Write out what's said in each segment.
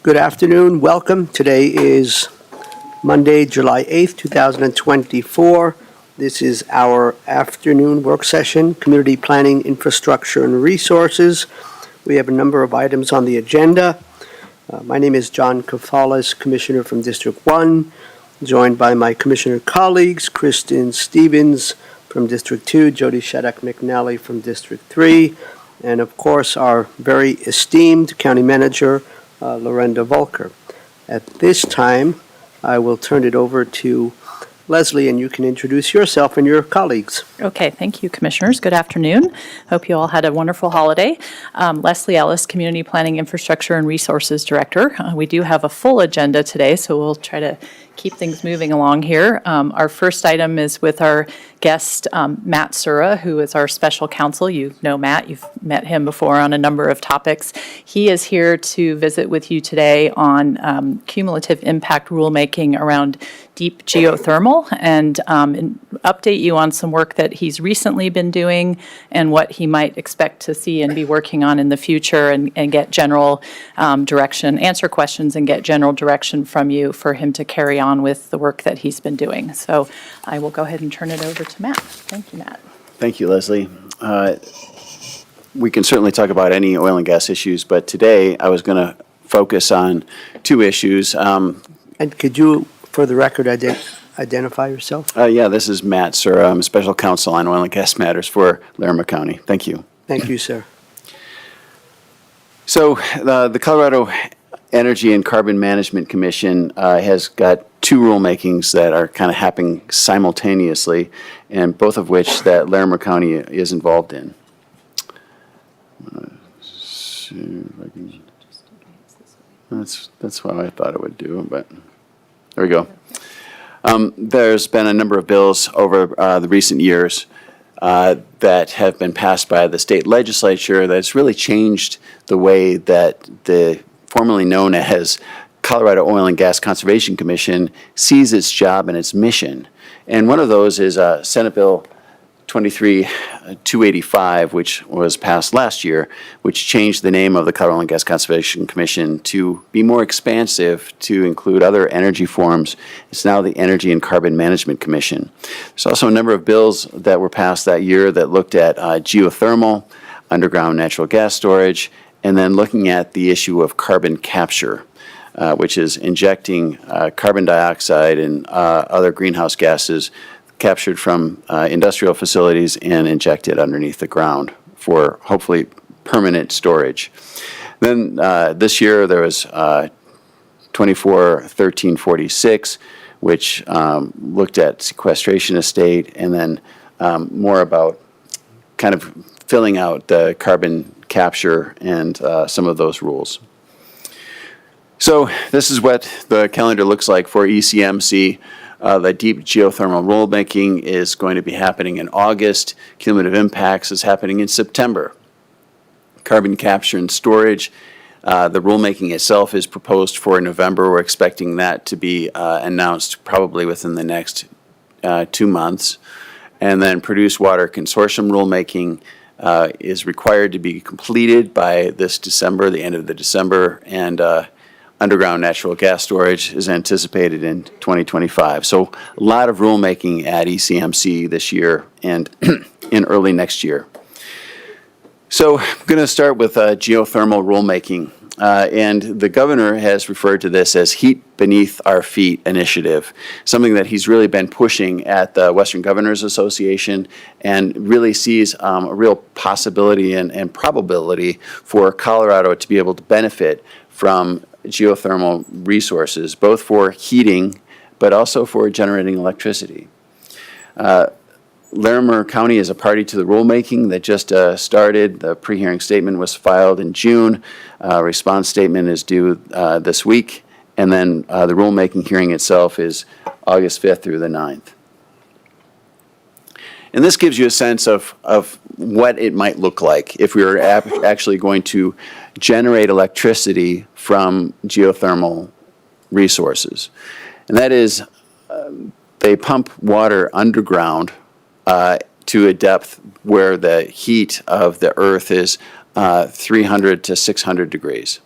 Good afternoon. Welcome. Today is Monday, July 8th, 2024. This is our afternoon work session, Community Planning, Infrastructure, and Resources. We have a number of items on the agenda. My name is John Kafalis, Commissioner from District 1, joined by my Commissioner colleagues, Kristen Stevens from District 2, Jody Shattuck McNally from District 3, and of course our very esteemed County Manager, Lorenda Volker. At this time, I will turn it over to Leslie, and you can introduce yourself and your colleagues. Okay, thank you, Commissioners. Good afternoon. Hope you all had a wonderful holiday. Leslie Ellis, Community Planning, Infrastructure, and Resources Director. We do have a full agenda today, so we'll try to keep things moving along here. Our first item is with our guest, Matt Sura, who is our special counsel. You know Matt. You've met him before on a number of topics. He is here to visit with you today on cumulative impact rulemaking around deep geothermal and update you on some work that he's recently been doing and what he might expect to see and be working on in the future, and get general direction, answer questions and get general direction from you for him to carry on with the work that he's been doing. So I will go ahead and turn it over to Matt. Thank you, Matt. Thank you, Leslie. We can certainly talk about any oil and gas issues, but today I was going to focus on two issues. And could you, for the record, identify yourself? Yeah, this is Matt Sura. I'm a special counsel on oil and gas matters for Larimer County. Thank you. Thank you, sir. So the Colorado Energy and Carbon Management Commission has got two rulemakings that are kind of happening simultaneously, and both of which that Larimer County is involved in. See if I can, that's what I thought it would do, but there we go. There's been a number of bills over the recent years that have been passed by the state legislature that's really changed the way that the formerly known as Colorado Oil and Gas Conservation Commission sees its job and its mission. And one of those is Senate Bill 23-285, which was passed last year, which changed the name of the Colorado Oil and Gas Conservation Commission to be more expansive to include other energy forms. It's now the Energy and Carbon Management Commission. There's also a number of bills that were passed that year that looked at geothermal, underground natural gas storage, and then looking at the issue of carbon capture, which is injecting carbon dioxide and other greenhouse gases captured from industrial facilities and injected underneath the ground for hopefully permanent storage. Then this year there was 24-1346, which looked at sequestration estate, and then more about kind of filling out the carbon capture and some of those rules. So this is what the calendar looks like for ECMC. The deep geothermal rulemaking is going to be happening in August. Cumulative impacts is happening in September. Carbon capture and storage, the rulemaking itself is proposed for November. We're expecting that to be announced probably within the next 2 months. And then produced water consortium rulemaking is required to be completed by this December, the end of the December, and underground natural gas storage is anticipated in 2025. So a lot of rulemaking at ECMC this year and in early next year. So I'm going to start with geothermal rulemaking. And the governor has referred to this as Heat Beneath Our Feet initiative, something that he's really been pushing at the Western Governors Association, and really sees a real possibility and probability for Colorado to be able to benefit from geothermal resources, both for heating but also for generating electricity. Larimer County is a party to the rulemaking that just started. The pre-hearing statement was filed in June. Response statement is due this week, and then the rulemaking hearing itself is August 5th through the 9th. And this gives you a sense of what it might look like if we were actually going to generate electricity from geothermal resources. And that is, they pump water underground to a depth where the heat of the earth is 300 to 600 degrees.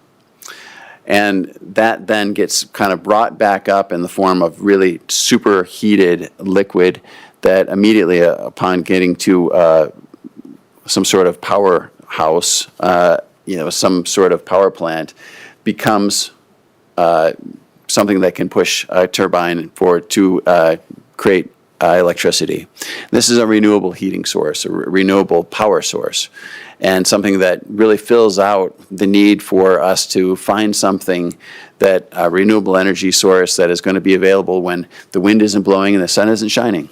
And that then gets kind of brought back up in the form of really superheated liquid that immediately upon getting to some sort of powerhouse, some sort of power plant, becomes something that can push a turbine to create electricity. This is a renewable heating source, a renewable power source, and something that really fills out the need for us to find something that a renewable energy source that is going to be available when the wind isn't blowing and the sun isn't shining.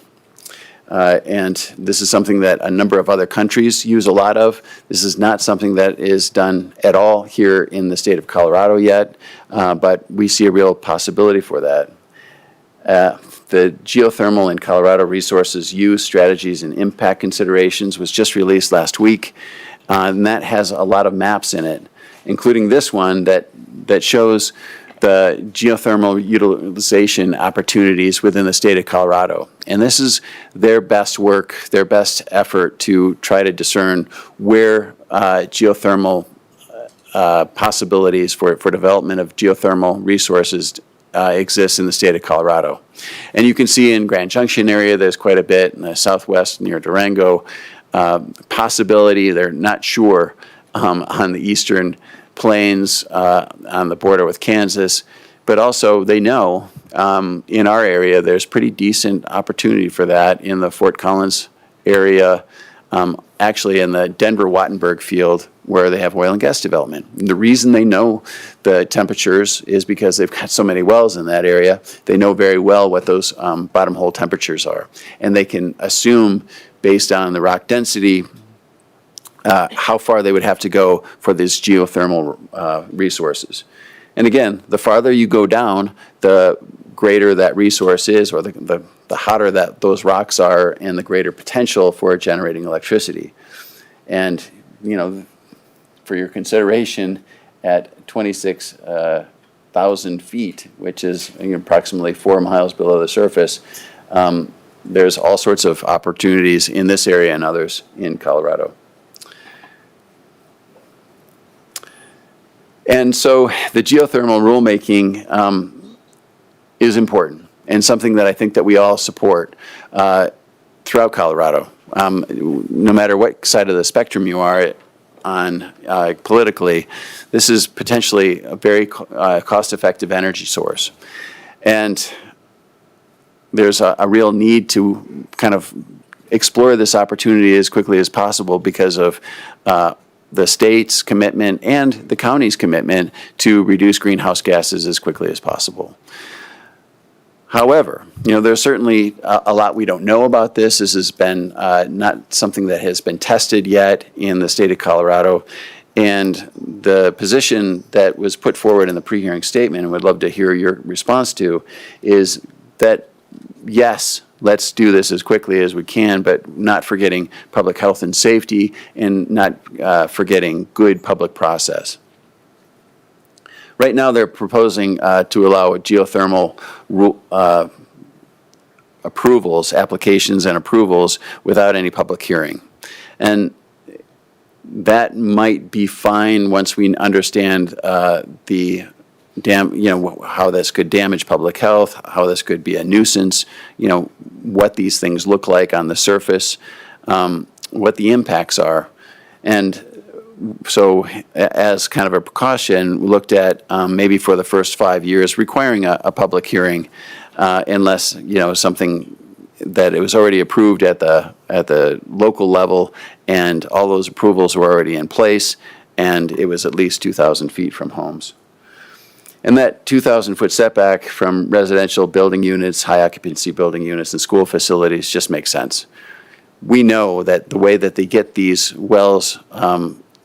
And this is something that a number of other countries use a lot of. This is not something that is done at all here in the state of Colorado yet, but we see a real possibility for that. The Geothermal in Colorado Resources Use Strategies and Impact Considerations was just released last week, and that has a lot of maps in it, including this one that shows the geothermal utilization opportunities within the state of Colorado. And this is their best work, their best effort to try to discern where geothermal possibilities for development of geothermal resources exists in the state of Colorado. And you can see in Grand Junction area, there's quite a bit, in the southwest near Durango, possibility, they're not sure, on the eastern plains on the border with Kansas, but also they know in our area there's pretty decent opportunity for that in the Fort Collins area, actually in the Denver-Wattenberg field where they have oil and gas development. And the reason they know the temperatures is because they've got so many wells in that area. They know very well what those bottom hole temperatures are. And they can assume, based on the rock density, how far they would have to go for these geothermal resources. And again, the farther you go down, the greater that resource is, or the hotter that those rocks are, and the greater potential for generating electricity. And, for your consideration, at 26,000 feet, which is approximately 4 miles below the surface, there's all sorts of opportunities in this area and others in Colorado. And so the geothermal rulemaking is important and something that I think that we all support throughout Colorado. No matter what side of the spectrum you are on politically, this is potentially a very cost-effective energy source. And there's a real need to kind of explore this opportunity as quickly as possible because of the state's commitment and the county's commitment to reduce greenhouse gases as quickly as possible. However, there's certainly a lot we don't know about this. This has been not something that has been tested yet in the state of Colorado. And the position that was put forward in the pre-hearing statement, and would love to hear your response to, is that yes, let's do this as quickly as we can, but not forgetting public health and safety and not forgetting good public process. Right now, they're proposing to allow geothermal applications and approvals without any public hearing. And that might be fine once we understand how this could damage public health, how this could be a nuisance, what these things look like on the surface, what the impacts are. And so as kind of a precaution, we looked at maybe for the first 5 years requiring a public hearing unless, something that it was already approved at the local level and all those approvals were already in place and it was at least 2,000 feet from homes. And that 2,000-foot setback from residential building units, high occupancy building units, and school facilities just makes sense. We know that the way that they get these wells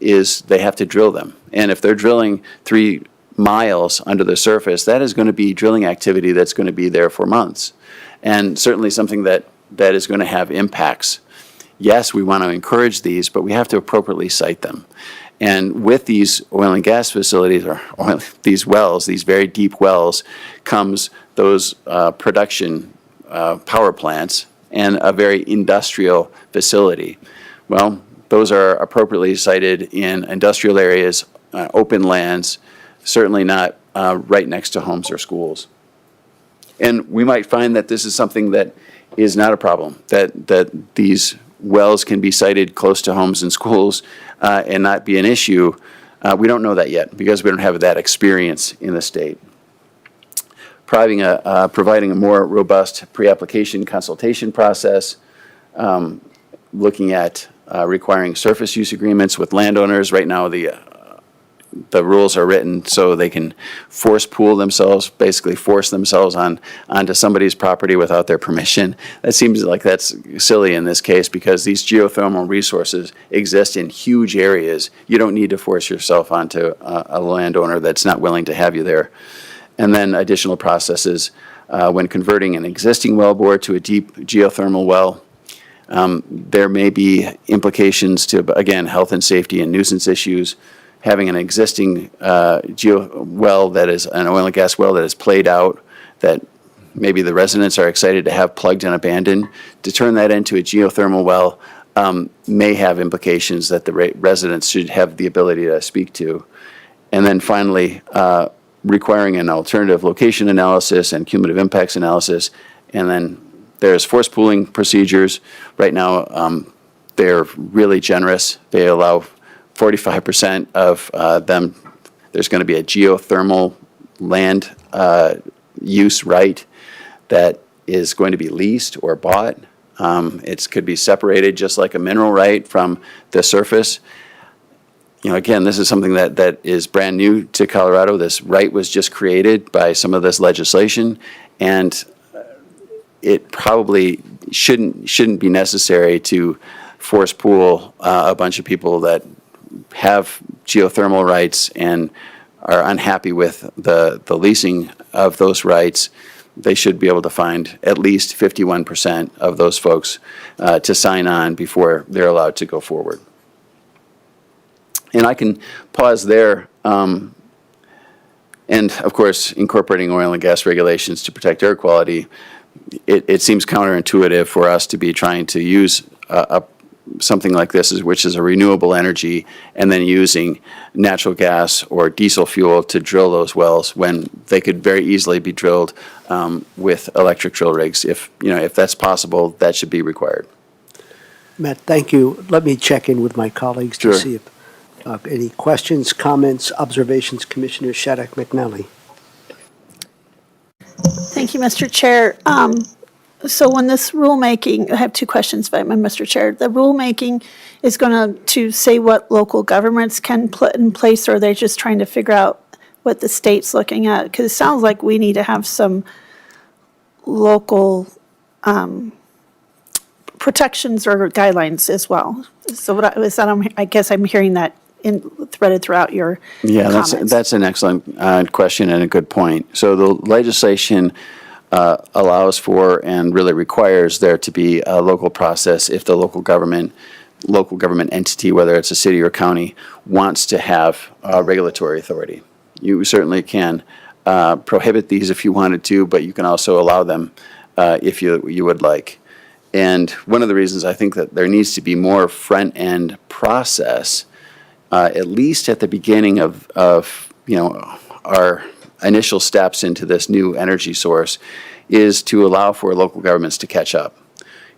is they have to drill them. And if they're drilling 3 miles under the surface, that is going to be drilling activity that's going to be there for months. And certainly something that is going to have impacts. Yes, we want to encourage these, but we have to appropriately site them. And with these oil and gas facilities, these wells, these very deep wells, comes those production power plants and a very industrial facility. Well, those are appropriately sited in industrial areas, open lands, certainly not right next to homes or schools. And we might find that this is something that is not a problem, that these wells can be sited close to homes and schools and not be an issue. We don't know that yet because we don't have that experience in the state. Providing a more robust pre-application consultation process, looking at requiring surface use agreements with landowners. Right now, the rules are written so they can force pool themselves, basically force themselves onto somebody's property without their permission. That seems like that's silly in this case because these geothermal resources exist in huge areas. You don't need to force yourself onto a landowner that's not willing to have you there. And then additional processes when converting an existing wellbore to a deep geothermal well. There may be implications to, again, health and safety and nuisance issues. Having an existing well that is an oil and gas well that is played out, that maybe the residents are excited to have plugged and abandoned, to turn that into a geothermal well may have implications that the residents should have the ability to speak to. And then finally, requiring an alternative location analysis and cumulative impacts analysis. And then there's force pooling procedures. Right now, they're really generous. They allow 45% of them, there's going to be a geothermal land use right that is going to be leased or bought. It could be separated just like a mineral right from the surface. Again, this is something that is brand new to Colorado. This right was just created by some of this legislation, and it probably shouldn't be necessary to force pool a bunch of people that have geothermal rights and are unhappy with the leasing of those rights. They should be able to find at least 51% of those folks to sign on before they're allowed to go forward. And I can pause there. And of course, incorporating oil and gas regulations to protect air quality, it seems counterintuitive for us to be trying to use something like this, which is a renewable energy, and then using natural gas or diesel fuel to drill those wells when they could very easily be drilled with electric drill rigs. If that's possible, that should be required. Matt, thank you. Let me check in with my colleagues to Sure. see if any questions, comments, observations. Commissioner Shattuck McNally. Thank you, Mr. Chair. So when this rulemaking, I have two questions, Mr. Chair. The rulemaking is going to say what local governments can put in place, or are they just trying to figure out what the state's looking at? Because it sounds like we need to have some local protections or guidelines as well. So I guess I'm hearing that threaded throughout your comments. That's an excellent question and a good point. So the legislation allows for and really requires there to be a local process if the local government entity, whether it's a city or county, wants to have regulatory authority. You certainly can prohibit these if you wanted to, but you can also allow them if you would like. And one of the reasons I think that there needs to be more front-end process, at least at the beginning of our initial steps into this new energy source, is to allow for local governments to catch up.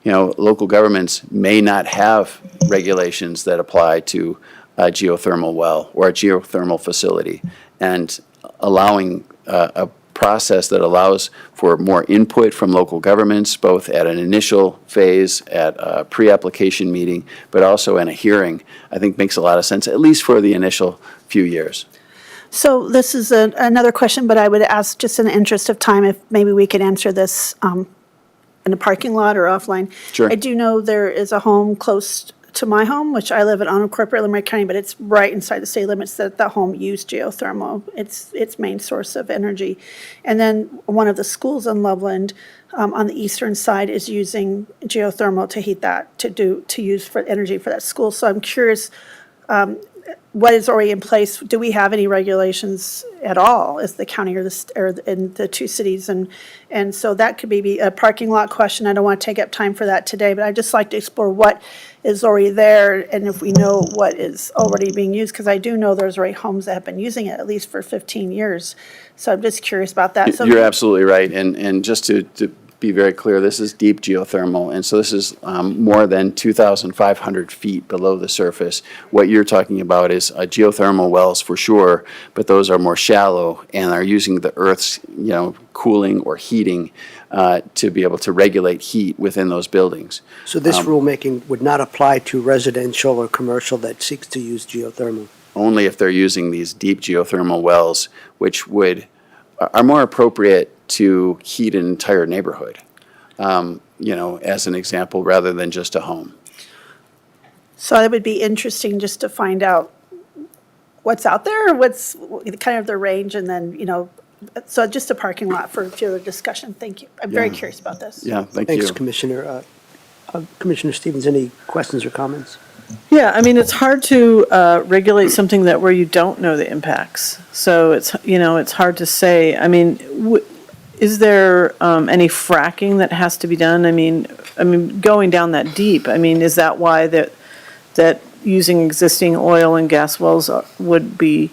Local governments may not have regulations that apply to a geothermal well or a geothermal facility, and allowing a process that allows for more input from local governments, both at an initial phase, at a pre-application meeting, but also in a hearing, I think makes a lot of sense, at least for the initial few years. So this is another question, but I would ask, just in the interest of time, if maybe we could answer this in a parking lot or offline. Sure. I do know there is a home close to my home, which I live in unincorporated Larimer County, but it's right inside the city limits, that the home used geothermal. It's its main source of energy. And then one of the schools in Loveland on the eastern side is using geothermal to heat that, to use for energy for that school. So I'm curious, what is already in place, do we have any regulations at all as the county or in the two cities? And so that could be a parking lot question. I don't want to take up time for that today, but I'd just like to explore what is already there and if we know what is already being used, because I do know there's already homes that have been using it at least for 15 years. So I'm just curious about that. So You're absolutely right. And just to be very clear, this is deep geothermal, and so this is more than 2,500 feet below the surface. What you're talking about is geothermal wells for sure, but those are more shallow and are using the Earth's cooling or heating to be able to regulate heat within those buildings. So this rulemaking would not apply to residential or commercial that seeks to use geothermal? Only if they're using these deep geothermal wells, which are more appropriate to heat an entire neighborhood, as an example, rather than just a home. So it would be interesting just to find out what's out there, what's kind of the range, and then, so just a parking lot for further discussion. Thank you. I'm very curious about this. Yeah, thank you. Thanks, Commissioner. Commissioner Stevens, any questions or comments? Yeah, I mean, it's hard to regulate something where you don't know the impacts. So it's hard to say. I mean, is there any fracking that has to be done? I mean, going down that deep. I mean, is that why that using existing oil and gas wells would be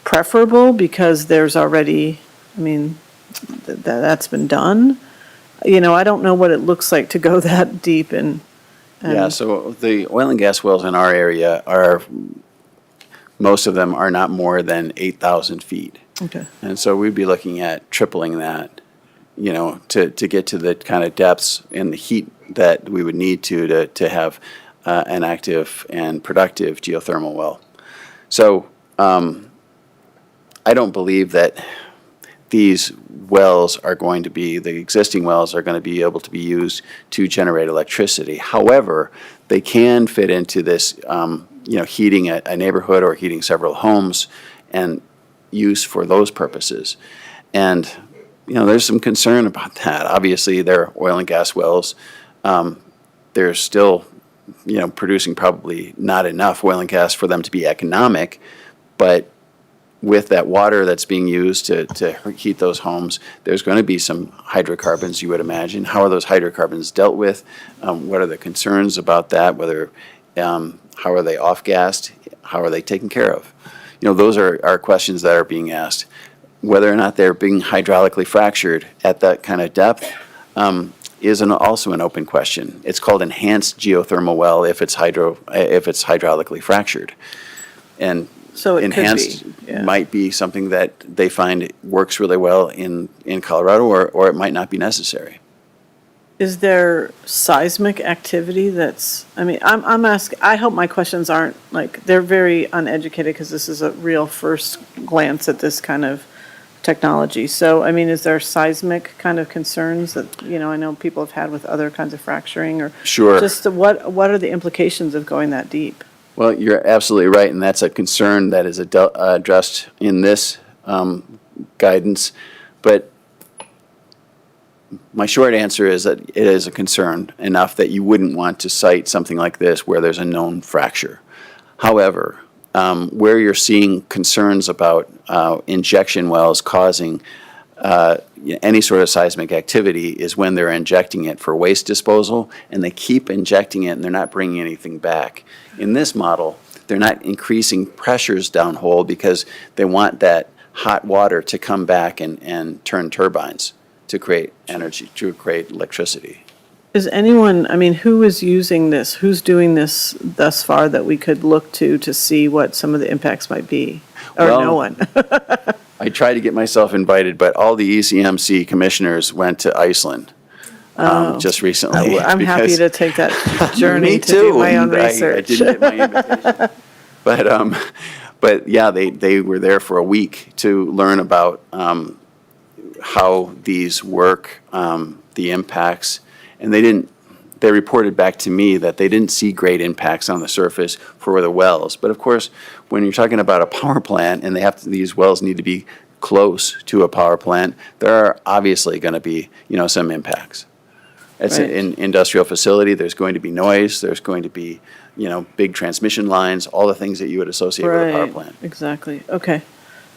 preferable because there's already? I mean, that's been done. I don't know what it looks like to go that deep and. Yeah, so the oil and gas wells in our area most of them are not more than 8,000 feet. Okay. And so we'd be looking at tripling that, to get to the kind of depths and the heat that we would need to have an active and productive geothermal well. So I don't believe that these wells the existing wells are going to be able to be used to generate electricity. However, they can fit into this, heating a neighborhood or heating several homes and use for those purposes. And, there's some concern about that. Obviously, they're oil and gas wells. They're still, producing probably not enough oil and gas for them to be economic, but with that water that's being used to heat those homes, there's going to be some hydrocarbons, you would imagine. How are those hydrocarbons dealt with? What are the concerns about that? How are they off-gassed? How are they taken care of? Those are questions that are being asked. Whether or not they're being hydraulically fractured at that kind of depth is also an open question. It's called enhanced geothermal well if it's hydraulically fractured. And So it enhanced could be, yeah. might be something that they find works really well in Colorado, or it might not be necessary. Is there seismic activity I'm asking, I hope my questions aren't they're very uneducated because this is a real first glance at this kind of technology. So, is there seismic kind of concerns that, I know people have had with other kinds of fracturing or? Sure. Just what are the implications of going that deep? Well, you're absolutely right, and that's a concern that is addressed in this guidance. But my short answer is that it is a concern enough that you wouldn't want to cite something like this where there's a known fracture. However, where you're seeing concerns about injection wells causing any sort of seismic activity is when they're injecting it for waste disposal, and they keep injecting it and they're not bringing anything back. In this model, they're not increasing pressures downhole because they want that hot water to come back and turn turbines to create energy, to create electricity. Is anyone, who is using this? Who's doing this thus far that we could look to see what some of the impacts might be? Or Well, no one? I tried to get myself invited, but all the ECMC commissioners went to Iceland just recently. I'm happy because- to take that journey Me to do my own and research. I didn't get my invitation. But yeah, they were there for a week to learn about how these work, the impacts, and they reported back to me that they didn't see great impacts on the surface for the wells. But of course, when you're talking about a power plant and these wells need to be close to a power plant, there are obviously going to be, some impacts. It's Right. an industrial facility. There's going to be noise. There's going to be, big transmission lines, all the things that you would associate with a power Right, plant. exactly, okay.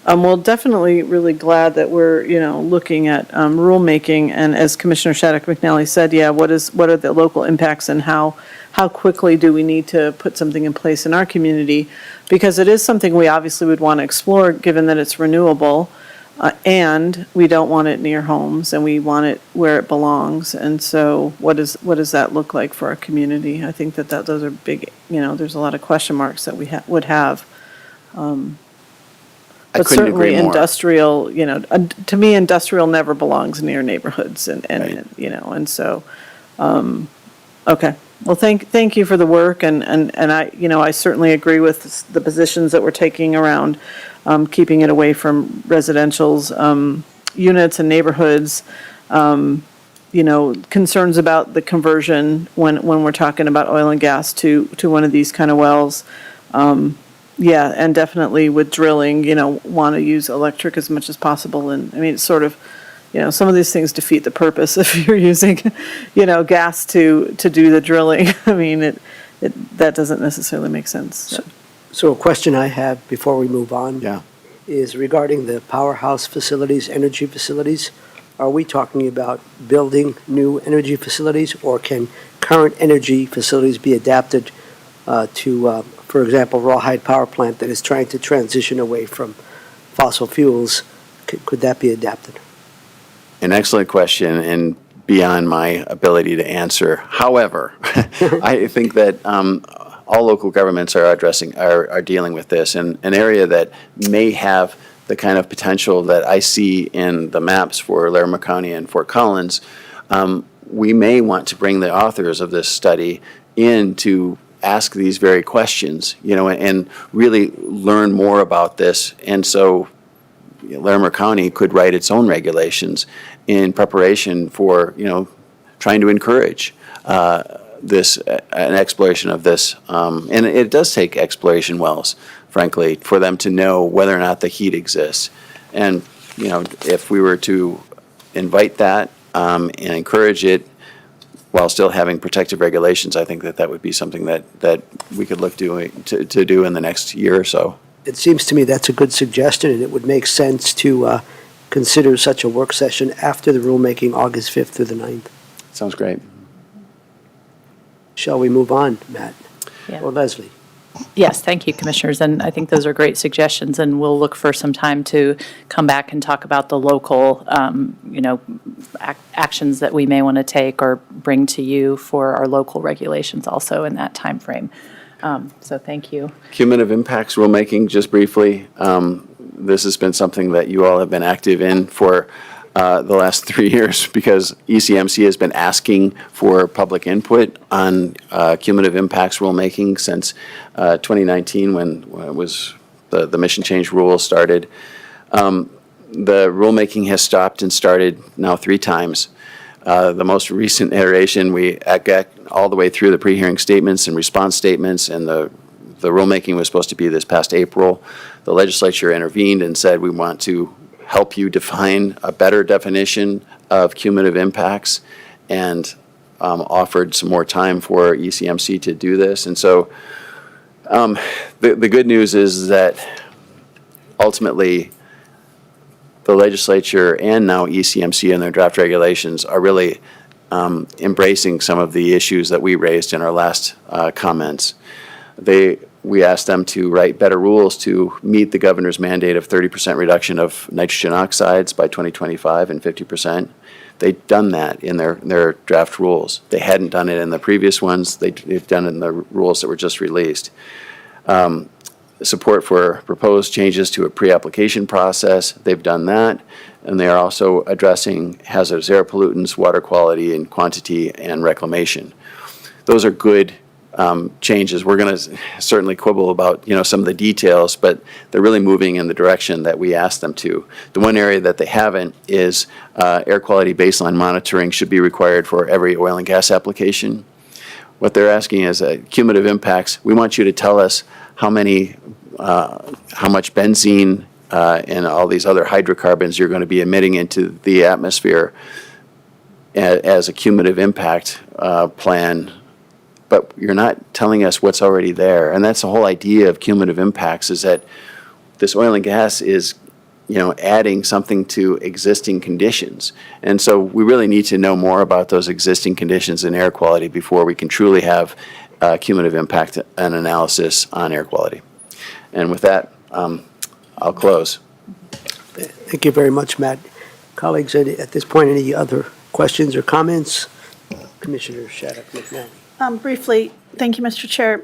Well, definitely really glad that we're, looking at rulemaking, and as Commissioner Shattuck McNally said, yeah, what are the local impacts and how quickly do we need to put something in place in our community? Because it is something we obviously would want to explore, given that it's renewable, and we don't want it near homes, and we want it where it belongs. And so what does that look like for our community? I think that those are big, there's a lot of question marks that we would have. I But couldn't agree certainly more. industrial, to me, industrial never belongs near neighborhoods and, Right. and so, okay. Well, thank you for the work, and I certainly agree with the positions that we're taking around keeping it away from residential's units and neighborhoods. Concerns about the conversion when we're talking about oil and gas to one of these kind of wells. Yeah, and definitely with drilling, want to use electric as much as possible. And I mean, it's sort of, some of these things defeat the purpose if you're using, gas to do the drilling. I mean, that doesn't necessarily make sense. So a question I have before we move on. Yeah. Is regarding the powerhouse facilities, energy facilities. Are we talking about building new energy facilities, or can current energy facilities be adapted to, for example, Rawhide Power Plant that is trying to transition away from fossil fuels? Could that be adapted? An excellent question, and beyond my ability to answer. However, I think that all local governments are dealing with this, and an area that may have the kind of potential that I see in the maps for Larimer County and Fort Collins. We may want to bring the authors of this study in to ask these very questions, and really learn more about this. And so Larimer County could write its own regulations in preparation for, trying to encourage an exploration of this. And it does take exploration wells, frankly, for them to know whether or not the heat exists. And, if we were to invite that and encourage it while still having protective regulations, I think that would be something that we could look to do in the next year or so. It seems to me that's a good suggestion, and it would make sense to consider such a work session after the rulemaking, August 5th through the 9th. Sounds great. Shall we move on, Matt? Yeah. Or Leslie? Yes, thank you, Commissioners, and I think those are great suggestions, and we'll look for some time to come back and talk about the local, actions that we may want to take or bring to you for our local regulations also in that timeframe. So thank you. Cumulative impacts rulemaking, just briefly. This has been something that you all have been active in for the last 3 years, because ECMC has been asking for public input on cumulative impacts rulemaking since 2019, when it was the mission change rule started. The rulemaking has stopped and started now 3 times. The most recent iteration, we got all the way through the pre-hearing statements and response statements, and the rulemaking was supposed to be this past April. The legislature intervened and said, we want to help you define a better definition of cumulative impacts, and offered some more time for ECMC to do this. And so the good news is that ultimately the legislature and now ECMC and their draft regulations are really embracing some of the issues that we raised in our last comments. We asked them to write better rules to meet the governor's mandate of 30% reduction of nitrogen oxides by 2025 and 50%. They've done that in their draft rules. They hadn't done it in the previous ones. They've done it in the rules that were just released. Support for proposed changes to a pre-application process. They've done that. And they are also addressing hazardous air pollutants, water quality and quantity, and reclamation. Those are good changes. We're going to certainly quibble about, some of the details, but they're really moving in the direction that we asked them to. The one area that they haven't is air quality baseline monitoring should be required for every oil and gas application. What they're asking is cumulative impacts. We want you to tell us how much benzene and all these other hydrocarbons you're going to be emitting into the atmosphere as a cumulative impact plan but you're not telling us what's already there. And that's the whole idea of cumulative impacts, is that this oil and gas is, adding something to existing conditions. And so we really need to know more about those existing conditions in air quality before we can truly have cumulative impact and analysis on air quality. And with that, I'll close. Thank you very much, Matt. Colleagues, at this point, any other questions or comments? Commissioner Shattuck McNally. Briefly, thank you, Mr. Chair.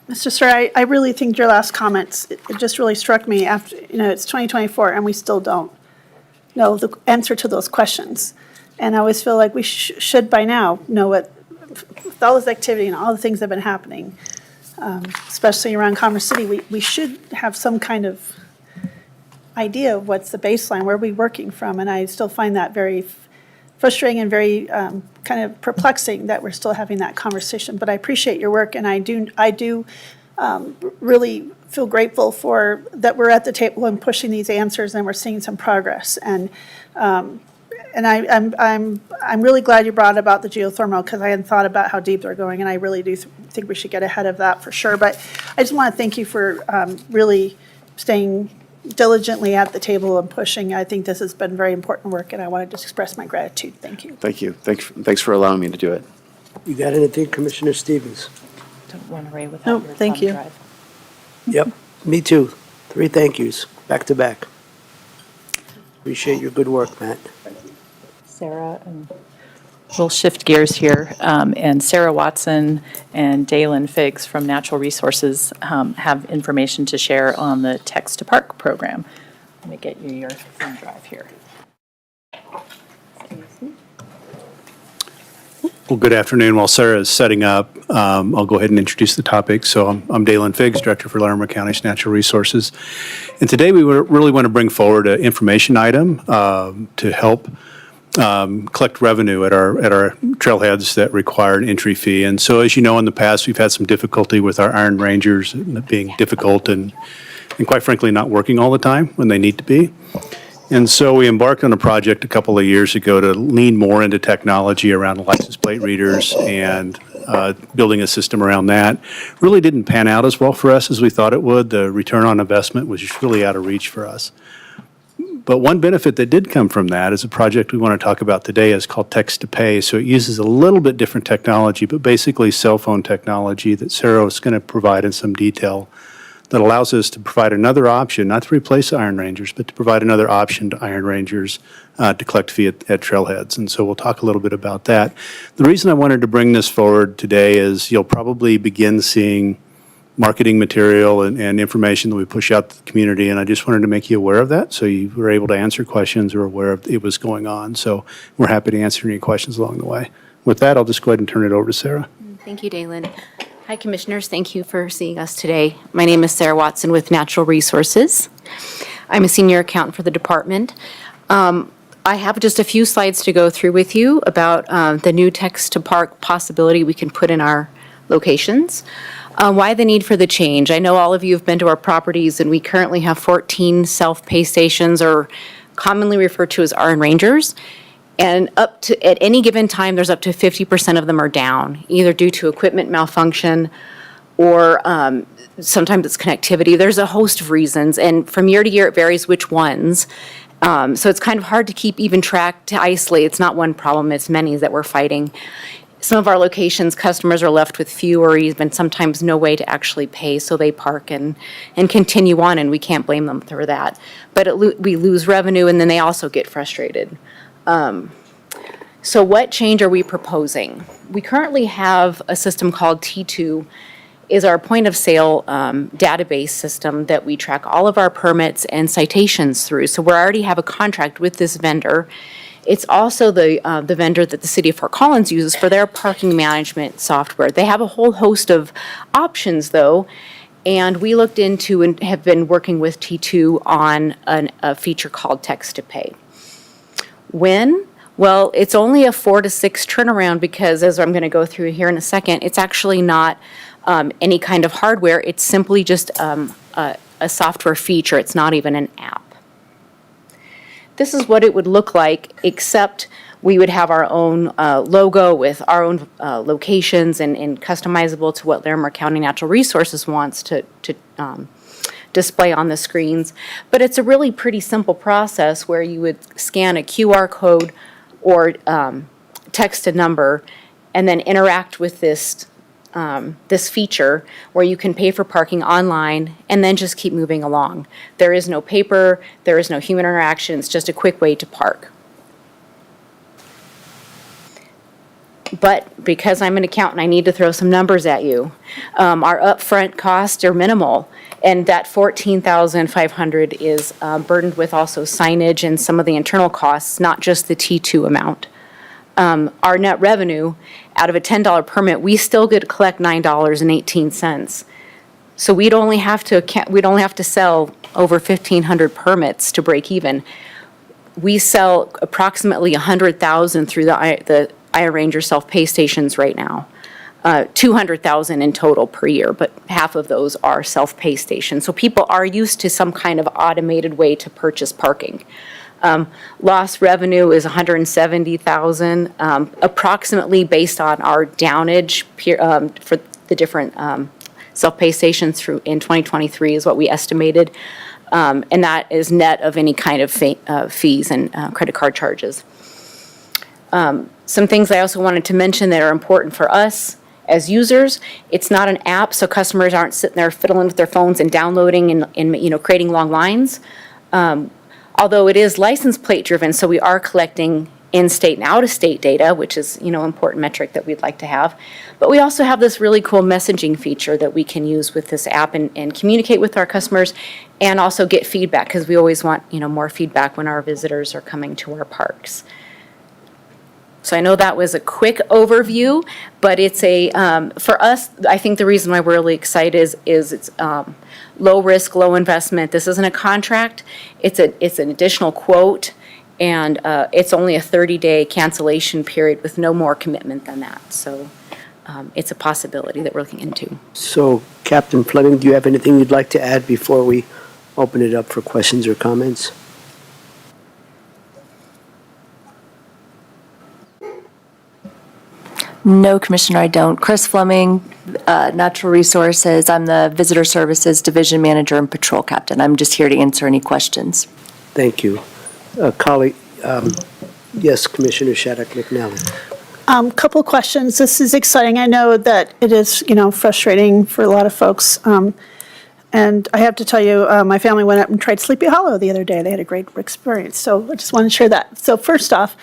Mr. Sir, I really think your last comments, it just really struck me after, it's 2024 and we still don't know the answer to those questions. And I always feel like we should by now know what, with all this activity and all the things that have been happening, especially around Commerce City, we should have some kind of idea of what's the baseline, where are we working from? And I still find that very frustrating and very kind of perplexing that we're still having that conversation. But I appreciate your work, and I do really feel grateful for that we're at the table and pushing these answers, and we're seeing some progress. And I'm really glad you brought about the geothermal, because I hadn't thought about how deep they're going, and I really do think we should get ahead of that for sure. But I just want to thank you for really staying diligently at the table and pushing. I think this has been very important work, and I want to just express my gratitude. Thank you. Thank you. Thanks for allowing me to do it. You got anything, Commissioner Stevens? Don't run away without No, your thank thumb you. drive. Yep, me too. 3 thank yous, back to back. Appreciate your good work, Matt. Sarah, and we'll shift gears here, and Sarah Watson and Dalen Figgs from Natural Resources have information to share on the Text to Park program. Let me get you your thumb drive here. Well, good afternoon. While Sarah is setting up, I'll go ahead and introduce the topic. So I'm Dalen Figgs, Director for Larimer County's Natural Resources. And today we really want to bring forward an information item to help collect revenue at our trailheads that require an entry fee. And so, as you know, in the past, we've had some difficulty with our Iron Rangers being difficult and quite frankly, not working all the time when they need to be. And so we embarked on a project a couple of years ago to lean more into technology around license plate readers and building a system around that. Really didn't pan out as well for us as we thought it would. The return on investment was just really out of reach for us. But one benefit that did come from that is a project we want to talk about today is called Text to Pay. So it uses a little bit different technology, but basically cell phone technology that Sarah is going to provide in some detail that allows us to provide another option, not to replace Iron Rangers, but to provide another option to Iron Rangers to collect fee at trailheads. And so we'll talk a little bit about that. The reason I wanted to bring this forward today is you'll probably begin seeing marketing material and information that we push out to the community, and I just wanted to make you aware of that so you were able to answer questions or aware of it was going on. So we're happy to answer any questions along the way. With that, I'll just go ahead and turn it over to Sarah. Thank you, Dalen. Hi, Commissioners. Thank you for seeing us today. My name is Sarah Watson with Natural Resources. I'm a senior accountant for the department. I have just a few slides to go through with you about the new Text to Park possibility we can put in our locations. Why the need for the change? I know all of you have been to our properties, and we currently have 14 self-pay stations, or commonly referred to as Iron Rangers. And up to, at any given time, there's up to 50% of them are down, either due to equipment malfunction or sometimes it's connectivity. There's a host of reasons, and from year to year, it varies which ones. So it's kind of hard to keep even track, to isolate. It's not one problem, it's many that we're fighting. Some of our locations, customers are left with few or even sometimes no way to actually pay, so they park and continue on, and we can't blame them for that. But we lose revenue, and then they also get frustrated. So what change are we proposing? We currently have a system called T2, is our point of sale database system that we track all of our permits and citations through. So we already have a contract with this vendor. It's also the vendor that the city of Fort Collins uses for their parking management software. They have a whole host of options, though, and we looked into and have been working with T2 on a feature called Text to Pay. When? Well, it's only a 4 to 6 turnaround because, as I'm going to go through here in a second, it's actually not any kind of hardware. It's simply just a software feature. It's not even an app. this is what it would look like, except we would have our own logo with our own locations and customizable to what Larimer County Natural Resources wants to display on the screens. But it's a really pretty simple process where you would scan a QR code or text a number and then interact with this feature where you can pay for parking online and then just keep moving along. There is no paper, there is no human interaction, it's just a quick way to park. But because I'm an accountant, I need to throw some numbers at you. Our upfront costs are minimal, and that $14,500 is burdened with also signage and some of the internal costs, not just the T2 amount. Our net revenue, out of a $10 permit, we still get to collect $9.18. So we'd only have to sell over 1,500 permits to break even. We sell approximately 100,000 through the iRanger self-pay stations right now. 200,000 in total per year, but half of those are self-pay stations. So people are used to some kind of automated way to purchase parking. Lost revenue is 170,000, approximately based on our downage for the different self-pay stations through in 2023 is what we estimated, and that is net of any kind of fees and credit card charges. Some things I also wanted to mention that are important for us as users. It's not an app, so customers aren't sitting there fiddling with their phones and downloading and creating long lines. Although it is license plate driven, so we are collecting in-state and out-of-state data, which is, important metric that we'd like to have. But we also have this really cool messaging feature that we can use with this app and communicate with our customers and also get feedback, because we always want, more feedback when our visitors are coming to our parks. So I know that was a quick overview, but it's for us, I think the reason why we're really excited is it's low risk, low investment. This isn't a contract. It's an additional quote, and it's only a 30-day cancellation period with no more commitment than that. So it's a possibility that we're looking into. So, Captain Fleming, do you have anything you'd like to add before we open it up for questions or comments? No, Commissioner, I don't. Chris Fleming, Natural Resources. I'm the Visitor Services Division Manager and Patrol Captain. I'm just here to answer any questions. Thank you. Colleague, yes, Commissioner Shattuck McNally. Couple questions. This is exciting. I know that it is, frustrating for a lot of folks. And I have to tell you, my family went up and tried Sleepy Hollow the other day. They had a great experience. So I just want to share that. So first off,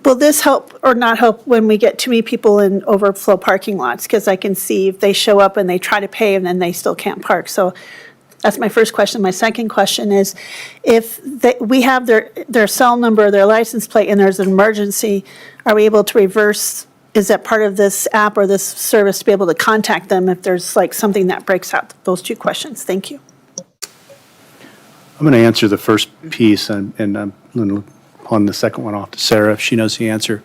will this help or not help when we get too many people in overflow parking lots? Because I can see if they show up and they try to pay and then they still can't park. So that's my first question. My second question is, if we have their cell number, their license plate, and there's an emergency, are we able to reverse? Is that part of this app or this service to be able to contact them if there's like something that breaks out? Those two questions. Thank you. I'm going to answer the first piece, and I'm going to pawn the second one off to Sarah if she knows the answer.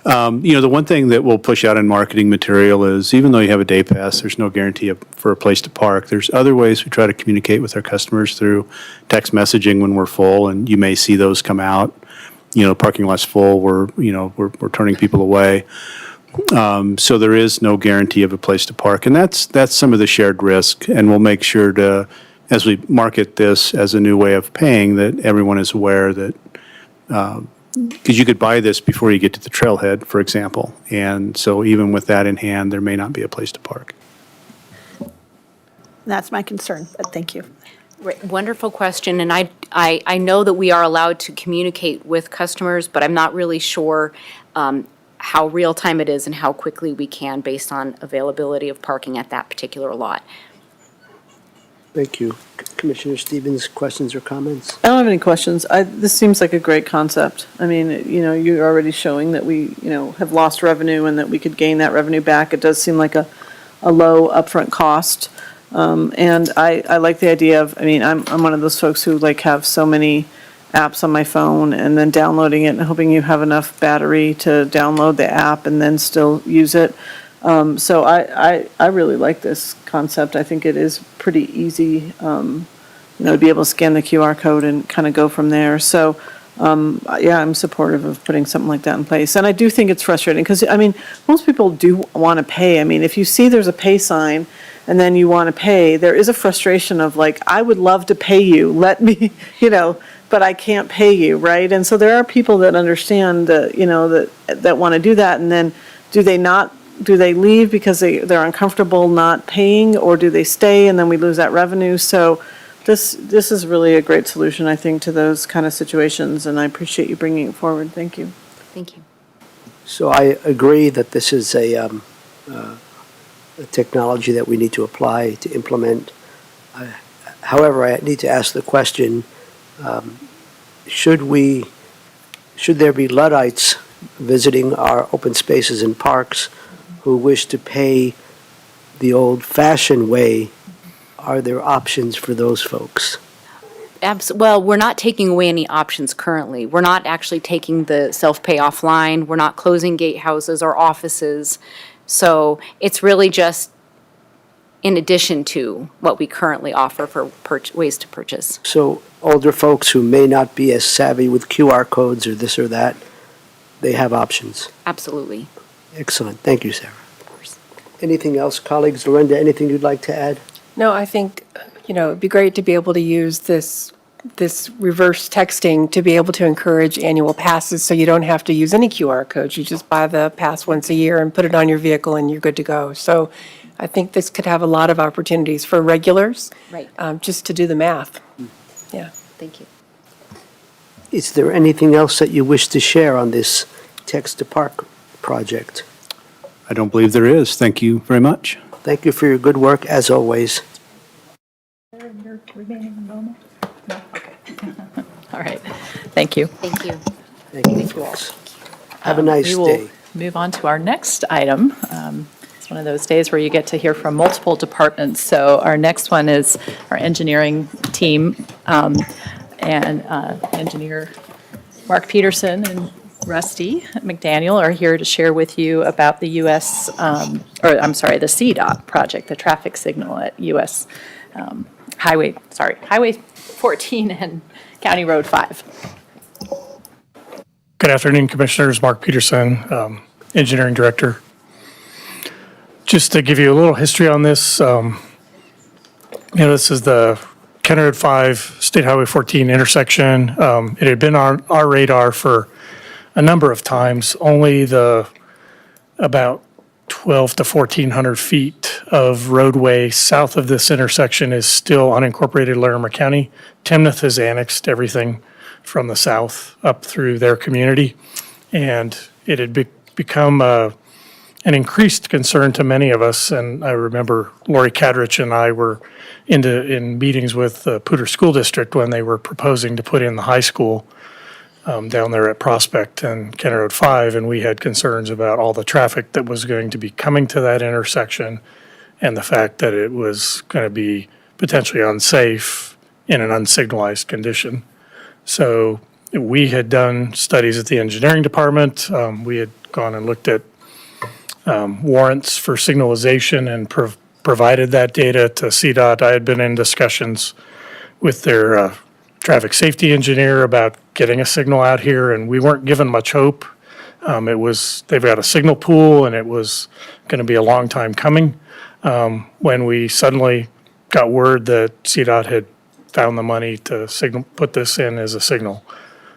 The one thing that we'll push out in marketing material is, even though you have a day pass, there's no guarantee for a place to park. There's other ways we try to communicate with our customers through text messaging when we're full, and you may see those come out. Parking lot's full, we're turning people away. So there is no guarantee of a place to park, and that's some of the shared risk, and we'll make sure to, as we market this as a new way of paying, that everyone is aware that, because you could buy this before you get to the trailhead, for example, and so even with that in hand, there may not be a place to park. That's my concern, but thank you. Right, wonderful question, and I know that we are allowed to communicate with customers, but I'm not really sure how real-time it is and how quickly we can based on availability of parking at that particular lot. Thank you. Commissioner Stevens, questions or comments? I don't have any questions. This seems like a great concept. I mean, you're already showing that we, have lost revenue and that we could gain that revenue back. It does seem like a low upfront cost. And I like the idea of, I'm one of those folks who have so many apps on my phone and then downloading it and hoping you have enough battery to download the app and then still use it. So I really like this concept. I think it is pretty easy to be able to scan the QR code and kind of go from there. So, yeah, I'm supportive of putting something like that in place. And I do think it's frustrating because, I mean, most people do want to pay. I mean, if you see there's a pay sign and then you want to pay, there is a frustration of like, I would love to pay you, let me, but I can't pay you, right? And so there are people that understand that, that want to do that. And then do they leave because they're uncomfortable not paying, or do they stay and then we lose that revenue? So this is really a great solution, I think, to those kind of situations, and I appreciate you bringing it forward. Thank you. Thank you. So I agree that this is a technology that we need to apply, to implement. However, I need to ask the question, should there be Luddites visiting our open spaces and parks who wish to pay the old-fashioned way? Are there options for those folks? Well, we're not taking away any options currently. We're not actually taking the self-pay offline. We're not closing gatehouses or offices. So it's really just in addition to what we currently offer for ways to purchase. So older folks who may not be as savvy with QR codes or this or that, they have options. Absolutely. Excellent. Thank you, Sarah. Of course. Anything else, colleagues? Lorinda, anything you'd like to add? No, I think, it'd be great to be able to use this reverse texting to be able to encourage annual passes, so you don't have to use any QR codes. You just buy the pass once a year and put it on your vehicle and you're good to go. So I think this could have a lot of opportunities for regulars. Right. Just to do the math. Yeah. Thank you. Is there anything else that you wish to share on this Text to Park project? I don't believe there is. Thank you very much. Thank you for your good work, as always. All right. Thank you. Thank you. Thank you, folks. Have a nice We will day. move on to our next item. It's one of those days where you get to hear from multiple departments. So our next one is our engineering team, and Engineer Mark Peterson and Rusty McDaniel are here to share with you about the the CDOT project, the traffic signal at Highway 14 and County Road 5. Good afternoon, Commissioners. Mark Peterson, Engineering Director. Just to give you a little history on this, this is the County Road 5, State Highway 14 intersection. It had been on our radar for a number of times. Only the about 12 to 1,400 feet of roadway south of this intersection is still unincorporated Larimer County. Timnath has annexed everything from the south up through their community, and it had become an increased concern to many of us. And I remember Lori Cadrich and I were in meetings with the Poudre School District when they were proposing to put in the high school down there at Prospect and County Road 5, and we had concerns about all the traffic that was going to be coming to that intersection and the fact that it was going to be potentially unsafe in an unsignalized condition. So we had done studies at the engineering department. We had gone and looked at warrants for signalization and provided that data to CDOT. I had been in discussions with their traffic safety engineer about getting a signal out here, and we weren't given much hope. They've got a signal pool, and it was going to be a long time coming. When we suddenly got word that CDOT had found the money to put this in as a signal.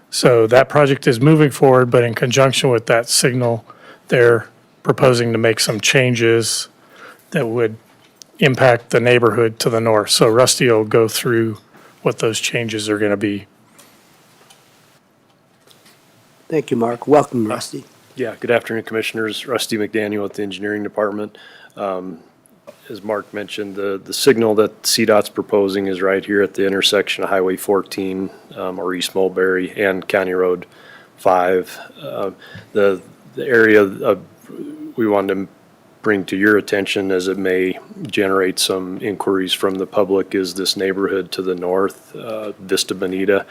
So that project is moving forward, but in conjunction with that signal, they're proposing to make some changes that would impact the neighborhood to the north. So Rusty will go through what those changes are going to be. Thank you, Mark. Welcome, Rusty. Yeah, good afternoon, Commissioners. Rusty McDaniel with the Engineering Department. As Mark mentioned, the signal that CDOT's proposing is right here at the intersection of Highway 14 or East Mulberry and County Road 5. The area we wanted to bring to your attention, as it may generate some inquiries from the public, is this neighborhood to the north, Vista Bonita.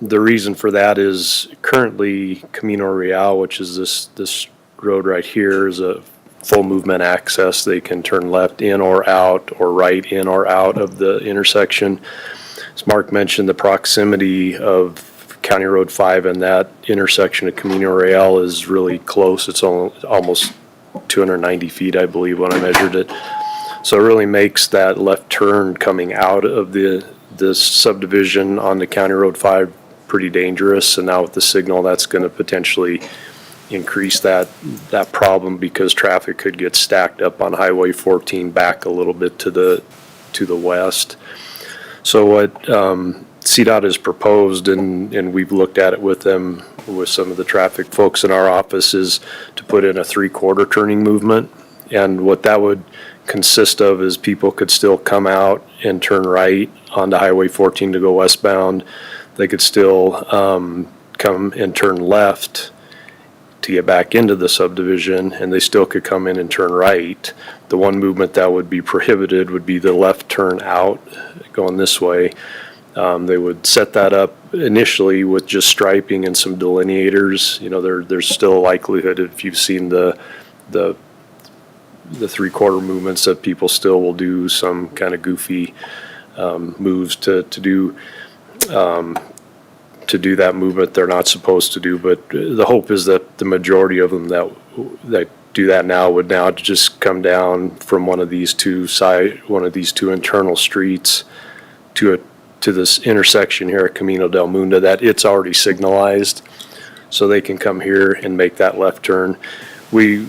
The reason for that is currently Camino Real, which is this road right here, is a full movement access. They can turn left in or out, or right in or out of the intersection. As Mark mentioned, the proximity of County Road 5 and that intersection of Camino Real is really close. It's almost 290 feet, I believe, when I measured it. So it really makes that left turn coming out of this subdivision onto County Road 5 pretty dangerous. And now with the signal, that's going to potentially increase that problem, because traffic could get stacked up on Highway 14 back a little bit to the west. So what CDOT has proposed, and we've looked at it with them, with some of the traffic folks in our office, is to put in a 3/4 turning movement. And what that would consist of is people could still come out and turn right onto Highway 14 to go westbound. They could still come and turn left to get back into the subdivision, and they still could come in and turn right. The one movement that would be prohibited would be the left turn out going this way. They would set that up initially with just striping and some delineators. You know, there's still a likelihood, if you've seen the 3/4 movements, that people still will do some kind of goofy moves to do that movement they're not supposed to do. But the hope is that the majority of them that do that now would now just come down from one of these two internal streets to this intersection here at Camino del Mundo, that it's already signalized, so they can come here and make that left turn. We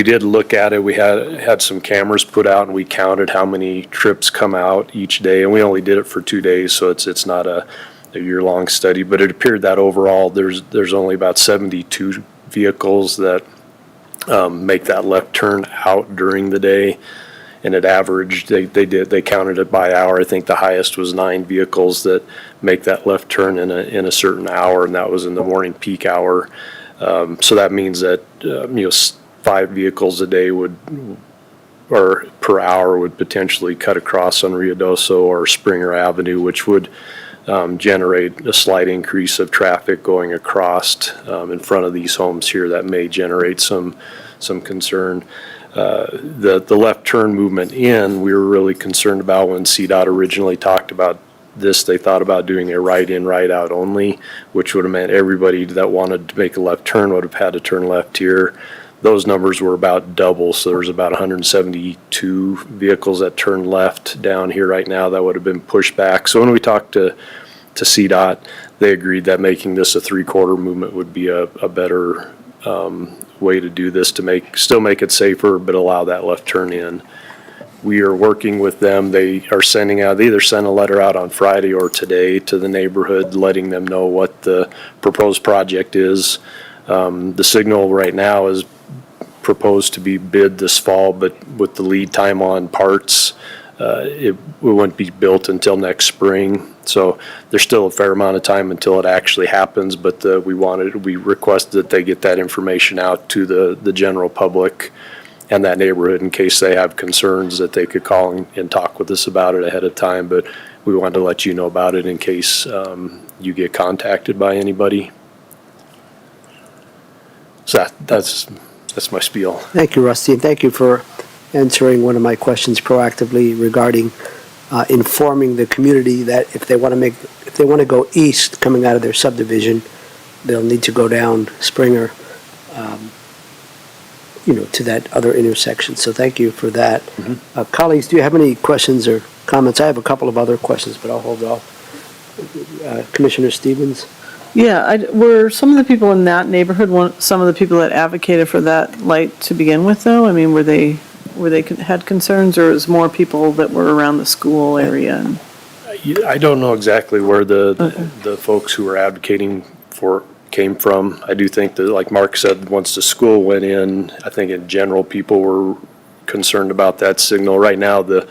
did look at it. We had some cameras put out, and we counted how many trips come out each day, and we only did it for 2 days, so it's not a year-long study, but it appeared that overall there's only about 72 vehicles that make that left turn out during the day. And it averaged, they counted it by hour. I think the highest was 9 vehicles that make that left turn in a certain hour, and that was in the morning peak hour. So that means that 5 vehicles a day or per hour would potentially cut across on Ruidoso or Springer Avenue, which would generate a slight increase of traffic going across in front of these homes here. That may generate some concern. The left turn movement in, we were really concerned about when CDOT originally talked about this. They thought about doing a right in, right out only, which would have meant everybody that wanted to make a left turn would have had to turn left here. Those numbers were about double, so there's about 172 vehicles that turn left down here right now that would have been pushed back. So when we talked to CDOT, they agreed that making this a 3/4 movement would be a better way to do this, to still make it safer, but allow that left turn in. We are working with them. They are they either sent a letter out on Friday or today to the neighborhood, letting them know what the proposed project is. The signal right now is proposed to be bid this fall, but with the lead time on parts, it wouldn't be built until next spring. So there's still a fair amount of time until it actually happens, but we requested that they get that information out to the general public and that neighborhood in case they have concerns, that they could call and talk with us about it ahead of time. But we wanted to let you know about it in case you get contacted by anybody. So that's my spiel. Thank you, Rusty, and thank you for answering one of my questions proactively regarding informing the community that if they want to go east coming out of their subdivision, they'll need to go down Springer, to that other intersection. So thank you for that. Mm-hmm. Colleagues, do you have any questions or comments? I have a couple of other questions, but I'll hold off. Commissioner Stevens? Yeah, were some of the people in that neighborhood, some of the people that advocated for that light to begin with, though? I mean, were they had concerns, or was more people that were around the school area? I don't know exactly where the folks who were advocating for came from. I do think that, like Mark said, once the school went in, I think in general people were concerned about that signal. Right now, the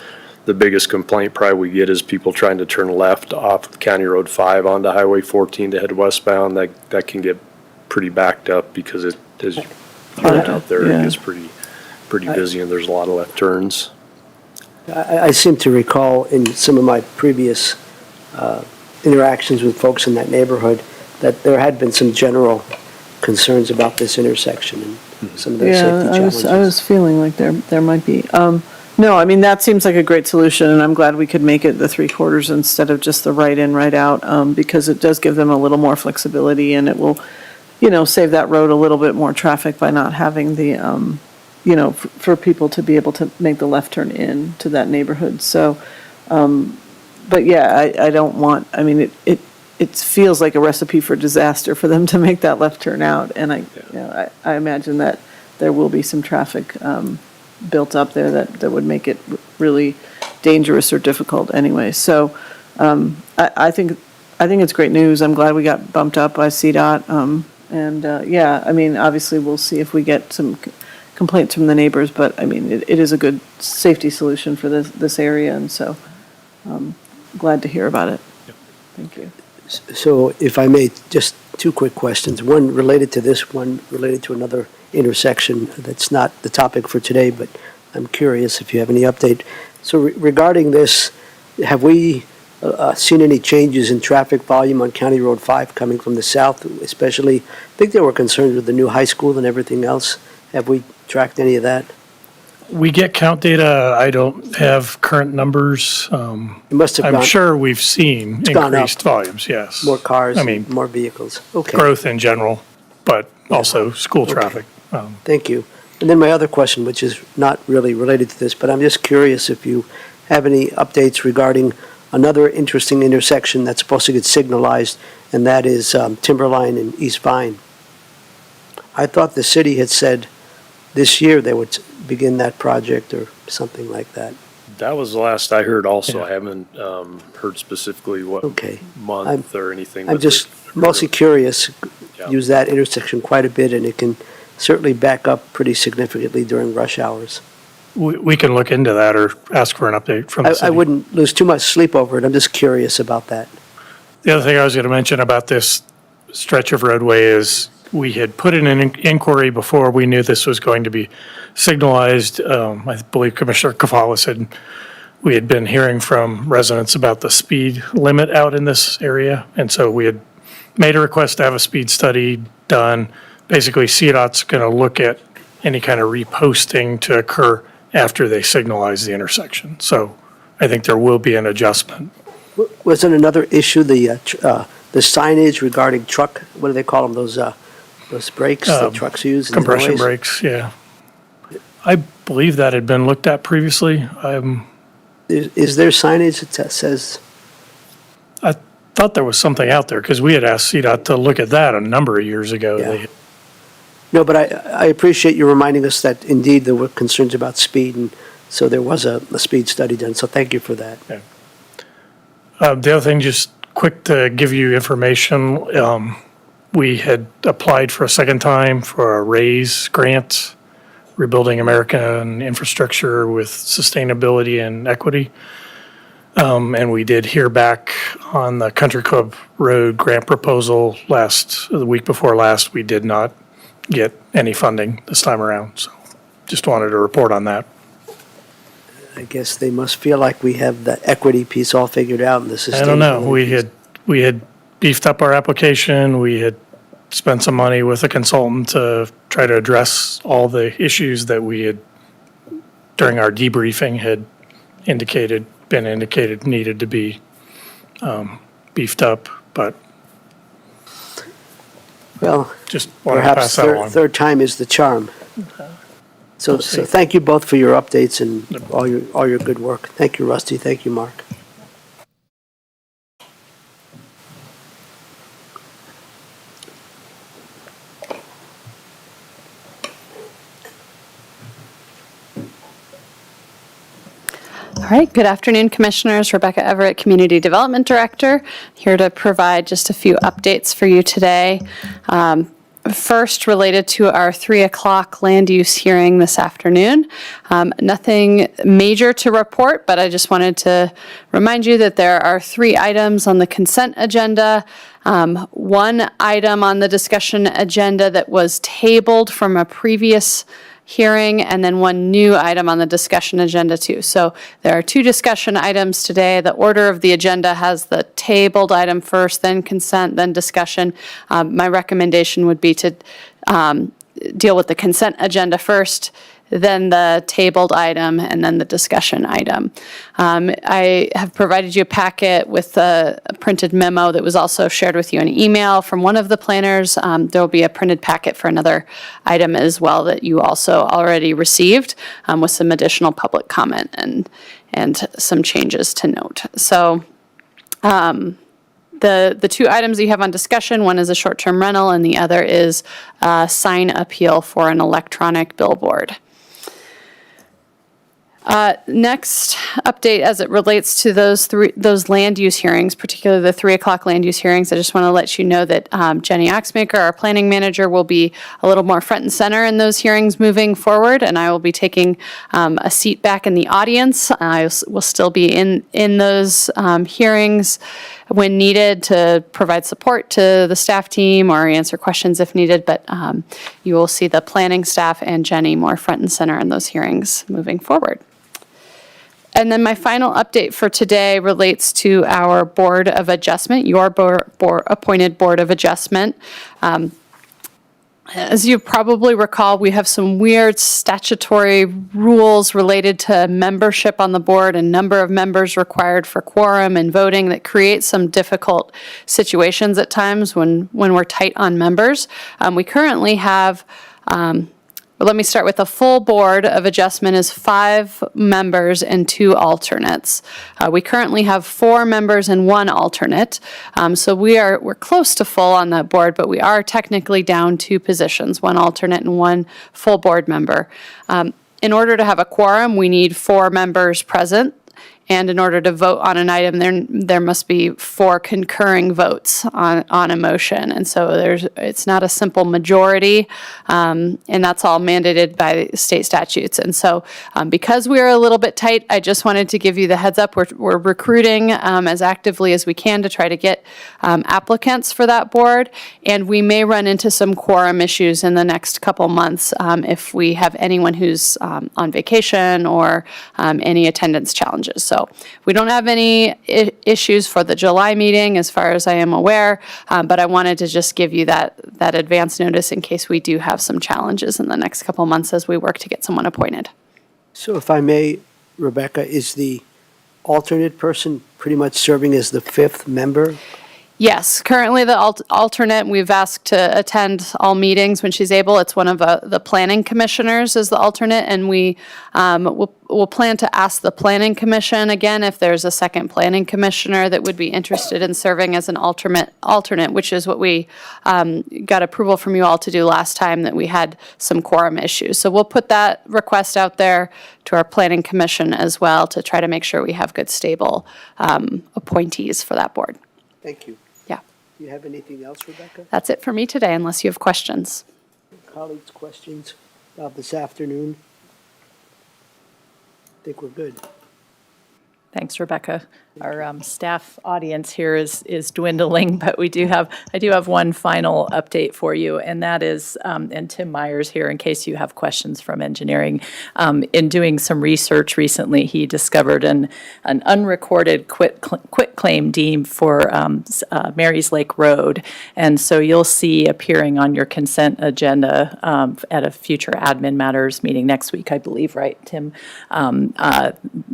biggest complaint probably we get is people trying to turn left off County Road 5 onto Highway 14 to head westbound. That can get pretty backed up because it is out there. Yeah. It gets pretty busy, and there's a lot of left turns. I seem to recall in some of my previous interactions with folks in that neighborhood that there had been some general concerns about this intersection. And some of their Yeah, safety I challenges. was feeling like there might be. No, I mean, that seems like a great solution, and I'm glad we could make it the 3/4 instead of just the right in, right out, because it does give them a little more flexibility, and it will, save that road a little bit more traffic by not having the, for people to be able to make the left turn in to that neighborhood. So, but yeah, I don't want, I mean, it feels like a recipe for disaster for them to make that left turn out, and I imagine that there will be some traffic built up there that would make it really dangerous or difficult anyway. So I think it's great news. I'm glad we got bumped up by CDOT. Yeah, I mean, obviously, we'll see if we get some complaints from the neighbors, but I mean, it is a good safety solution for this area, and so glad to hear about it. Thank you. So if I may, just two quick questions. One related to this, one related to another intersection that's not the topic for today, but I'm curious if you have any update. So regarding this, have we seen any changes in traffic volume on County Road 5 coming from the south, especially? I think they were concerned with the new high school and everything else. Have we tracked any of that? We get count data. I don't have current numbers. It must have I'm gone, sure we've seen gone up. increased volumes, yes. more cars, I mean, more vehicles. Okay. growth in general, but also school traffic. Thank you. And then my other question, which is not really related to this, but I'm just curious if you have any updates regarding another interesting intersection that's supposed to get signalized, and that is Timberline and East Vine. I thought the city had said this year they would begin that project or something like that. That was the last I heard also. Yeah. I haven't heard specifically what Okay. month or anything. I'm that just this mostly occurred. curious. Yeah. Use that intersection quite a bit, and it can certainly back up pretty significantly during rush hours. We can look into that or ask for an update from the city. I wouldn't lose too much sleep over it. I'm just curious about that. The other thing I was going to mention about this stretch of roadway is we had put in an inquiry before we knew this was going to be signalized. I believe Commissioner Kavalas said we had been hearing from residents about the speed limit out in this area. And so we had made a request to have a speed study done. Basically, CDOT's going to look at any kind of reposting to occur after they signalize the intersection. So I think there will be an adjustment. Wasn't another issue the signage regarding truck, what do they call them, those brakes that trucks use? and the Compression noise? brakes, yeah. I believe that had been looked at previously. Is there signage that says, I thought there was something out there because we had asked CDOT to look at that a number of years ago. Yeah. No, but I appreciate you reminding us that indeed there were concerns about speed, and so there was a speed study done, so thank you for that. The other thing, just quick to give you information, we had applied for a second time for a RAISE grant, Rebuilding American Infrastructure with Sustainability and Equity. And we did hear back on the Country Club Road grant proposal the week before last. We did not get any funding this time around, so just wanted to report on that. I guess they must feel like we have the equity piece all figured out and the sustainability. I don't know, piece. we had beefed up our application, we had spent some money with a consultant to try to address all the issues that we had, during our debriefing, had been indicated needed to be beefed up, but Well, just wanted to perhaps pass that along. third time is the charm. So thank you both for your updates and all your good work. Thank you, Rusty. Thank you, Mark. All right, good afternoon, Commissioners. Rebecca Everett, Community Development Director, here to provide just a few updates for you today. First, related to our 3 o'clock land use hearing this afternoon. Nothing major to report, but I just wanted to remind you that there are 3 items on the consent agenda. One item on the discussion agenda that was tabled from a previous hearing, and then one new item on the discussion agenda too. So there are 2 discussion items today. The order of the agenda has the tabled item first, then consent, then discussion. My recommendation would be to deal with the consent agenda first, then the tabled item, and then the discussion item. I have provided you a packet with a printed memo that was also shared with you in email from one of the planners. There will be a printed packet for another item as well that you also already received with some additional public comment and some changes to note. So the two items you have on discussion, one is a short-term rental and the other is a sign appeal for an electronic billboard. Next update as it relates to those land use hearings, particularly the 3 o'clock land use hearings. I just want to let you know that Jenny Oxmaker, our planning manager, will be a little more front and center in those hearings moving forward, and I will be taking a seat back in the audience. I will still be in those hearings when needed to provide support to the staff team or answer questions if needed, but you will see the planning staff and Jenny more front and center in those hearings moving forward. And then my final update for today relates to our Board of Adjustment, your appointed Board of Adjustment. As you probably recall, we have some weird statutory rules related to membership on the board and number of members required for quorum and voting that create some difficult situations at times when we're tight on members. We currently have let me start with a full Board of Adjustment is 5 members and 2 alternates. We currently have 4 members and 1 alternate. So we're close to full on that board, but we are technically down 2 positions, 1 alternate and 1 full board member. In order to have a quorum, we need 4 members present. And in order to vote on an item, there must be 4 concurring votes on a motion. And so it's not a simple majority, and that's all mandated by state statutes. And so because we are a little bit tight, I just wanted to give you the heads up. We're recruiting as actively as we can to try to get applicants for that board. And we may run into some quorum issues in the next couple months if we have anyone who's on vacation or any attendance challenges. So we don't have any issues for the July meeting as far as I am aware, but I wanted to just give you that advance notice in case we do have some challenges in the next couple months as we work to get someone appointed. So if I may, Rebecca, is the alternate person pretty much serving as the 5th member? Yes, currently the alternate, we've asked to attend all meetings when she's able. It's one of the planning commissioners is the alternate, and we'll plan to ask the planning commission again if there's a second planning commissioner that would be interested in serving as an alternate, which is what we got approval from you all to do last time that we had some quorum issues. So we'll put that request out there to our planning commission as well to try to make sure we have good, stable appointees for that board. Thank you. Yeah. Do you have anything else, Rebecca? That's it for me today, unless you have questions. Colleagues, questions about this afternoon? I think we're good. Thanks, Rebecca. Our staff audience here is dwindling, but I do have one final update for you, and that is, and Tim Myers here, in case you have questions from engineering. In doing some research recently, he discovered an unrecorded quitclaim deed for Marys Lake Road, and so you'll see appearing on your consent agenda at a future admin matters meeting next week, I believe, right, Tim?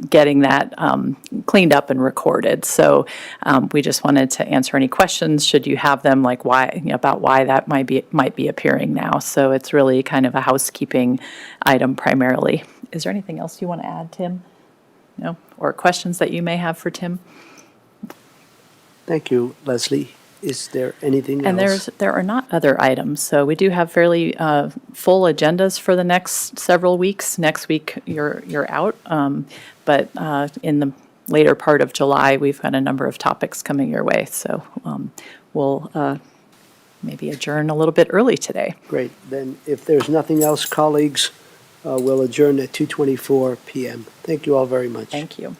Getting that cleaned up and recorded. So we just wanted to answer any questions, should you have them, like about why that might be appearing now. So it's really kind of a housekeeping item primarily. Is there anything else you want to add, Tim? No? Or questions that you may have for Tim? Thank you, Leslie. Is there anything else? And there are not other items, so we do have fairly full agendas for the next several weeks. Next week, you're out, but in the later part of July, we've got a number of topics coming your way, so we'll maybe adjourn a little bit early today. Great. Then if there's nothing else, colleagues, we'll adjourn at 2:24 p.m. Thank you all very much. Thank you.